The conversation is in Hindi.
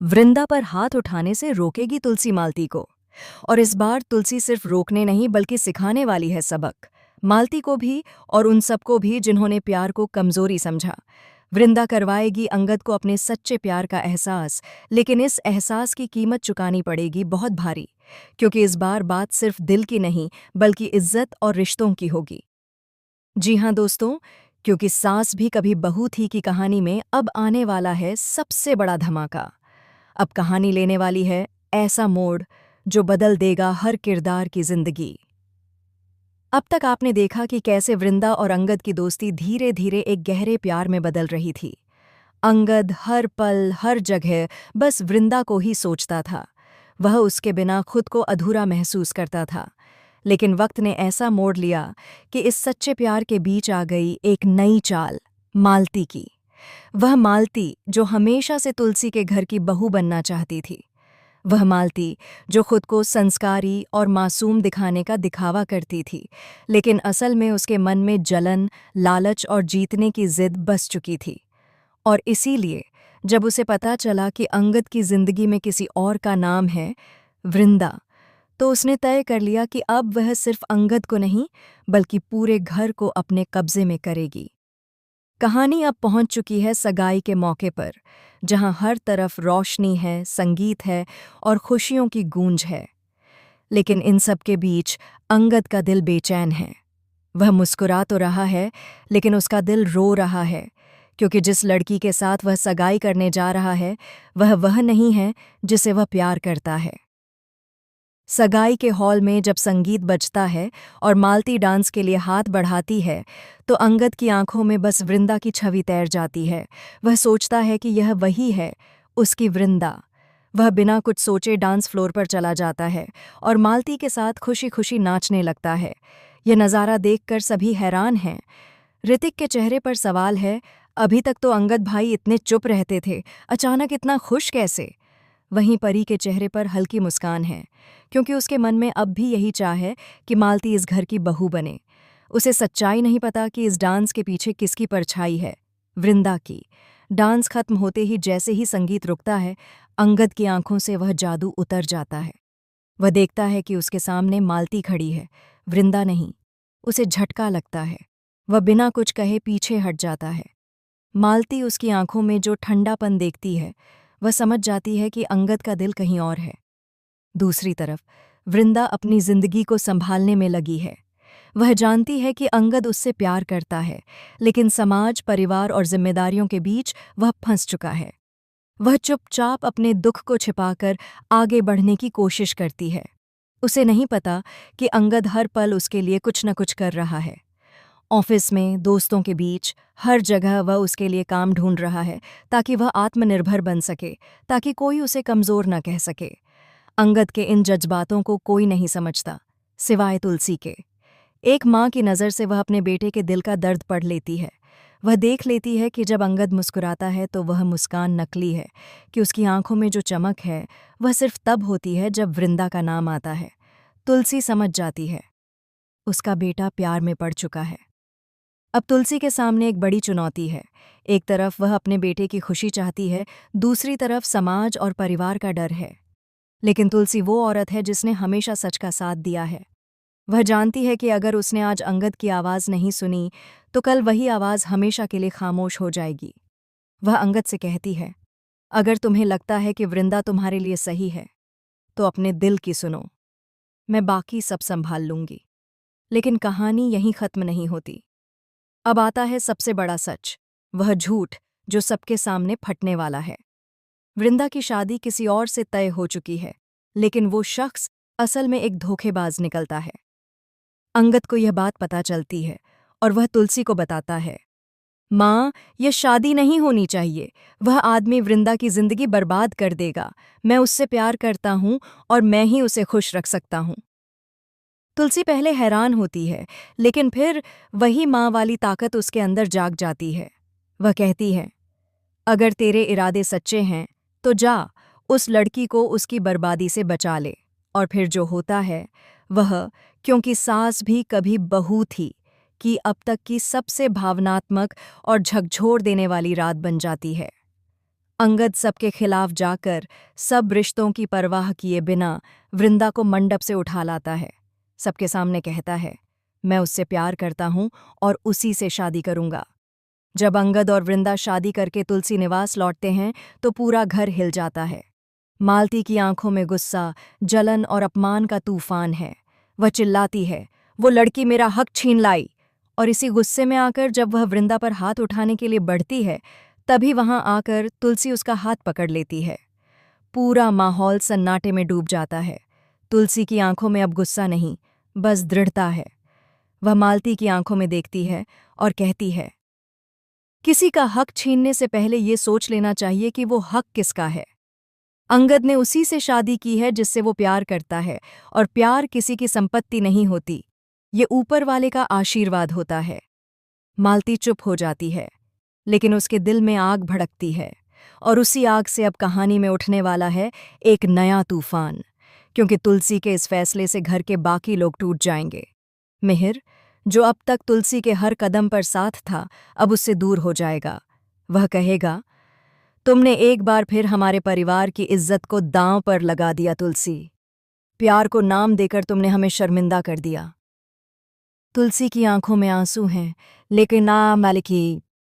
वृंदा पर हाथ उठाने से रोकेगी तुलसी मालती को। और इस बार तुलसी सिर्फ रोकने नहीं बल्कि सिखाने वाली है सबक, मालती को भी और उन सबको भी जिन्होंने प्यार को कमजोरी समझा। वृंदा करवाएगी अंगद को अपने सच्चे प्यार का एहसास, लेकिन इस एहसास की कीमत चुकानी पड़ेगी बहुत भारी, क्योंकि इस बार बात सिर्फ दिल की नहीं बल्कि इज्जत और रिश्तों की होगी। जी हाँ दोस्तों, क्योंकि सास भी कभी बहू थी की कहानी में अब आने वाला है सबसे बड़ा धमाका। अब कहानी लेने वाली है ऐसा मोड़ जो बदल देगा हर किरदार की जिंदगी। अब तक आपने देखा कि कैसे वृंदा और अंगद की दोस्ती धीरे धीरे एक गहरे प्यार में बदल रही थी। अंगद हर पल हर जगह बस वृंदा को ही सोचता था। वह उसके बिना खुद को अधूरा महसूस करता था। लेकिन वक्त ने ऐसा मोड़ लिया कि इस सच्चे प्यार के बीच आ गई एक नई चाल, मालती की। वह मालती जो हमेशा से तुलसी के घर की बहू बनना चाहती थी। वह मालती जो खुद को संस्कारी और मासूम दिखाने का दिखावा करती थी, लेकिन असल में उसके मन में जलन, लालच और जीतने की जिद बस चुकी थी। और इसीलिए जब उसे पता चला कि अंगद की जिंदगी में किसी और का नाम है, वृंदा, तो उसने तय कर लिया कि अब वह सिर्फ अंगद को नहीं बल्कि पूरे घर को अपने कब्जे में करेगी। कहानी अब पहुंच चुकी है सगाई के मौके पर, जहां हर तरफ रोशनी है, संगीत है और खुशियों की गूंज है। लेकिन इन सब के बीच अंगद का दिल बेचैन है। वह मुस्कुरा तो रहा है, लेकिन उसका दिल रो रहा है, क्योंकि जिस लड़की के साथ वह सगाई करने जा रहा है वह नहीं है जिसे वह प्यार करता है। सगाई के हॉल में जब संगीत बजता है और मालती डांस के लिए हाथ बढ़ाती है, तो अंगद की आंखों में बस वृंदा की छवि तैर जाती है। वह सोचता है कि यह वही है, उसकी वृंदा। वह बिना कुछ सोचे डांस फ्लोर पर चला जाता है और मालती के साथ खुशी खुशी नाचने लगता है। यह नज़ारा देखकर सभी हैरान हैं। ऋतिक के चेहरे पर सवाल है, अभी तक तो अंगद भाई इतने चुप रहते थे, अचानक इतना खुश कैसे? वहीं परी के चेहरे पर हल्की मुस्कान है, क्योंकि उसके मन में अब भी यही चाह है कि मालती इस घर की बहू बने। उसे सच्चाई नहीं पता कि इस डांस के पीछे किसकी परछाई है, वृंदा की। डांस खत्म होते ही जैसे ही संगीत रुकता है, अंगद की आंखों से वह जादू उतर जाता है। वह देखता है कि उसके सामने मालती खड़ी है, वृंदा नहीं। उसे झटका लगता है। वह बिना कुछ कहे पीछे हट जाता है। मालती उसकी आंखों में जो ठंडापन देखती है, वह समझ जाती है कि अंगद का दिल कहीं और है। दूसरी तरफ वृंदा अपनी जिंदगी को संभालने में लगी है। वह जानती है कि अंगद उससे प्यार करता है, लेकिन समाज, परिवार और जिम्मेदारियों के बीच वह फंस चुका है। वह चुपचाप अपने दुख को छिपाकर आगे बढ़ने की कोशिश करती है। उसे नहीं पता कि अंगद हर पल उसके लिए कुछ न कुछ कर रहा है। ऑफिस में, दोस्तों के बीच, हर जगह वह उसके लिए काम ढूंढ रहा है, ताकि वह आत्मनिर्भर बन सके, ताकि कोई उसे कमज़ोर न कह सके। अंगद के इन जज्बातों को कोई नहीं समझता, सिवाय तुलसी के। एक माँ की नज़र से वह अपने बेटे के दिल का दर्द पढ़ लेती है। वह देख लेती है कि जब अंगद मुस्कुराता है तो वह मुस्कान नकली है, कि उसकी आंखों में जो चमक है वह सिर्फ तब होती है जब वृंदा का नाम आता है। तुलसी समझ जाती है, उसका बेटा प्यार में पड़ चुका है। अब तुलसी के सामने एक बड़ी चुनौती है। एक तरफ वह अपने बेटे की खुशी चाहती है, दूसरी तरफ समाज और परिवार का डर है। लेकिन तुलसी वो औरत है जिसने हमेशा सच का साथ दिया है। वह जानती है कि अगर उसने आज अंगद की आवाज़ नहीं सुनी, तो कल वही आवाज़ हमेशा के लिए खामोश हो जाएगी। वह अंगद से कहती है, अगर तुम्हें लगता है कि वृंदा तुम्हारे लिए सही है, तो अपने दिल की सुनो। मैं बाकी सब संभाल लूंगी। लेकिन कहानी यहीं खत्म नहीं होती। अब आता है सबसे बड़ा सच, वह झूठ जो सबके सामने फटने वाला है। वृंदा की शादी किसी और से तय हो चुकी है, लेकिन वो शख्स असल में एक धोखेबाज निकलता है। अंगद को यह बात पता चलती है और वह तुलसी को बताता है, माँ, यह शादी नहीं होनी चाहिए। वह आदमी वृंदा की जिंदगी बर्बाद कर देगा। मैं उससे प्यार करता हूँ और मैं ही उसे खुश रख सकता हूँ। तुलसी पहले हैरान होती है, लेकिन फिर वही माँ वाली ताकत उसके अंदर जाग जाती है। वह कहती है, अगर तेरे इरादे सच्चे हैं तो जा, उस लड़की को उसकी बर्बादी से बचा ले। और फिर जो होता है वह, क्योंकि सास भी कभी बहू थी, कि अब तक की सबसे भावनात्मक और झकझोर देने वाली रात बन जाती है। अंगद सबके खिलाफ जाकर सब रिश्तों की परवाह किए बिना वृंदा को मंडप से उठा लाता है। सबके सामने कहता है, मैं उससे प्यार करता हूं और उसी से शादी करूंगा। जब अंगद और वृंदा शादी करके तुलसी निवास लौटते हैं तो पूरा घर हिल जाता है। मालती की आंखों में गुस्सा, जलन और अपमान का तूफान है। वह चिल्लाती है, वो लड़की मेरा हक छीन लाई। और इसी गुस्से में आकर जब वह वृंदा पर हाथ उठाने के लिए बढ़ती है, तभी वहां आकर तुलसी उसका हाथ पकड़ लेती है। पूरा माहौल सन्नाटे में डूब जाता है। तुलसी की आंखों में अब गुस्सा नहीं, बस दृढ़ता है। वह मालती की आंखों में देखती है और कहती है, किसी का हक छीनने से पहले ये सोच लेना चाहिए कि वो हक किसका है। अंगद ने उसी से शादी की है जिससे वो प्यार करता है, और प्यार किसी की संपत्ति नहीं होती, ये ऊपर वाले का आशीर्वाद होता है। मालती चुप हो जाती है, लेकिन उसके दिल में आग भड़कती है, और उसी आग से अब कहानी में उठने वाला है एक नया तूफान, क्योंकि तुलसी के इस फैसले से घर के बाकी लोग टूट जाएंगे। मिहिर, जो अब तक तुलसी के हर कदम पर साथ था, अब उससे दूर हो जाएगा। वह कहेगा, तुमने एक बार फिर हमारे परिवार की इज्जत को दांव पर लगा दिया तुलसी। प्यार को नाम देकर तुमने हमें शर्मिंदा कर दिया। तुलसी की आंखों में आंसू हैं, लेकिन ना मालिकी,